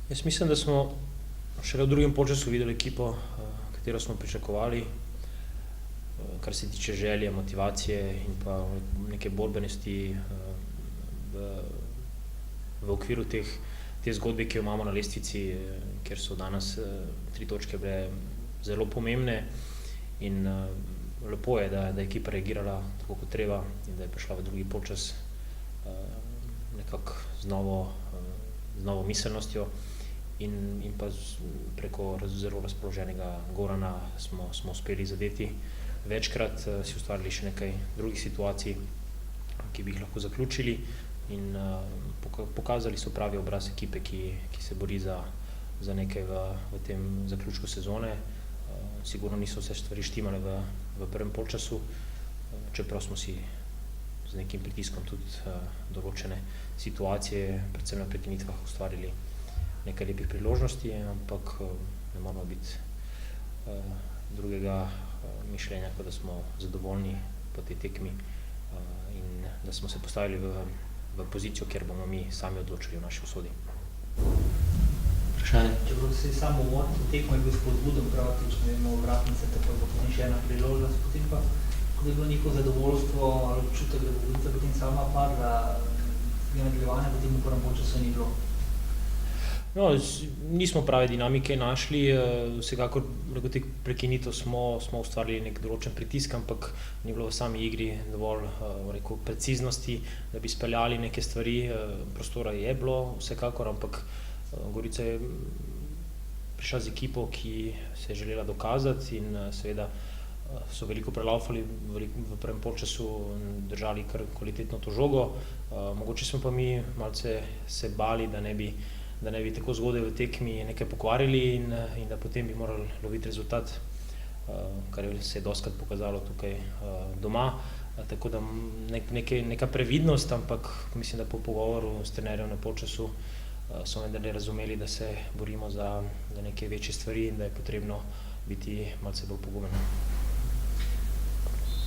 Jaz mislim, da smo šele v drugem polčasu videli ekipo, katero smo pričakovali, kar se tiče želje, motivacije in pa neke borbenosti v okviru te zgodbe, ki jo imamo na lestvici, kjer so danes 3 točke bile zelo pomembne in lepo je, da je ekipa reagirala tako kot treba in da je prišla v drugi polčas nekako z novo miselnostjo in pa preko zelo razpoloženega Gorana smo uspeli zadeti. Večkrat si ustvarili še nekaj drugih situacij, ki bi jih lahko zaključili in pokazali so pravi obraz ekipe, ki se bori za nekaj v tem zaključku sezone. Sigurno niso vse stvari štimale v prvem polčasu, čeprav smo si z nekim pritiskom tudi določene situacije, predvsem na prekinitvah, ustvarili nekaj lepih priložnosti, ampak ne moramo biti drugega mišljenja, kot da smo zadovoljni po tej tekmi in da smo se postavili v pozicijo, kjer bomo mi sami odločili o naši usodi. Vprašanje? Čeprav si samo uvod v tekmo je bil spodbuden, praktično imel vratnice, tako da potem še ena priložnost, potem pa, ko je bilo neko zadovoljstvo ali občutek, da bo Gorica potem sama padla, nadaljevanja potem v prvem polčasu ni bilo. No, nismo prave dinamike našli, vsekakor preko teh prekinitev smo ustvarili nek določen pritisk, ampak ni bilo v sami igri dovolj preciznosti, da bi speljali neke stvari. Prostora je bilo vsekakor, ampak Gorica je prišla z ekipo, ki se je želela dokazati in seveda so veliko prelaufali v prvem polčasu, držali kar kvalitetno to žogo. Mogoče smo pa mi malce se bali, da ne bi tako zgodaj v tekmi nekaj pokvarili in da potem bi morali loviti rezultat, kar se je dostikrat pokazalo tukaj doma. Tako da neka previdnost, ampak mislim, da po pogovoru s trenerjem na polčasu so vendarle razumeli, da se borimo za neke večje stvari in da je potrebno biti malce bolj pogumen.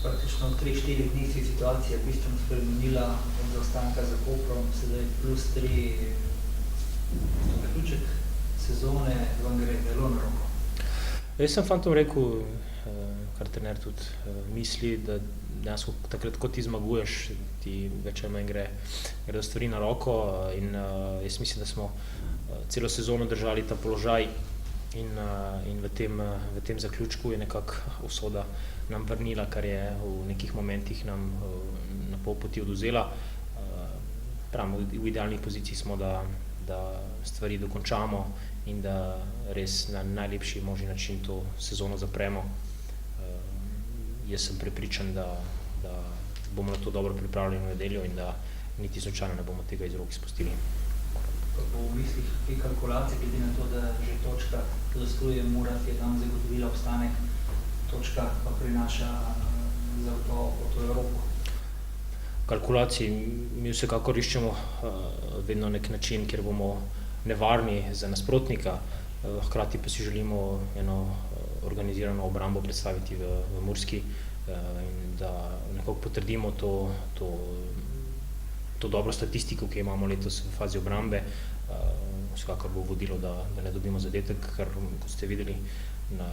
Praktično v 3-4 dneh se je situacija bistveno spremenila od zaostanka za Koprom, sedaj +3. Zaključek sezone vam gre zelo na roko. Jaz sem fantom rekel, kar trener tudi misli, da dejansko takrat, ko ti zmaguješ, ti več ali manj gredo stvari na roko in jaz mislim, da smo celo sezono držali ta položaj in v tem zaključku je nekako usoda nam vrnila, kar je v nekih momentih nam na pol poti odvzela. Pravim, v idealni poziciji smo, da stvari dokončamo in da res na najlepši možni način to sezono zapremo. Jaz sem prepričan, da bomo na to dobro pripravljeni v nedeljo in da niti slučajno ne bomo tega iz rok izpustili. Pa bo v mislih kaj kalkulacije, glede na to, da že točka zadostruje Murat, je tam zagotovila obstanek, točka pa prinaša zagotovo po to Evropo. Kalkulacij mi vsekakor iščemo vedno nek način, kjer bomo nevarni za nasprotnika, hkrati pa si želimo eno organizirano obrambo predstaviti v Murski in da nekako potrdimo to dobro statistiko, ki imamo letos v fazi obrambe. Vsekakor bo vodilo, da ne dobimo zadetek, ker kot ste videli na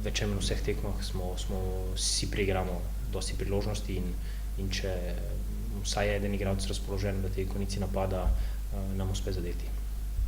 več ali manj vseh tekmah si priigramo dosti priložnosti in če vsaj eden igralec razpoložen v tej konici napada, nam uspe zadeti.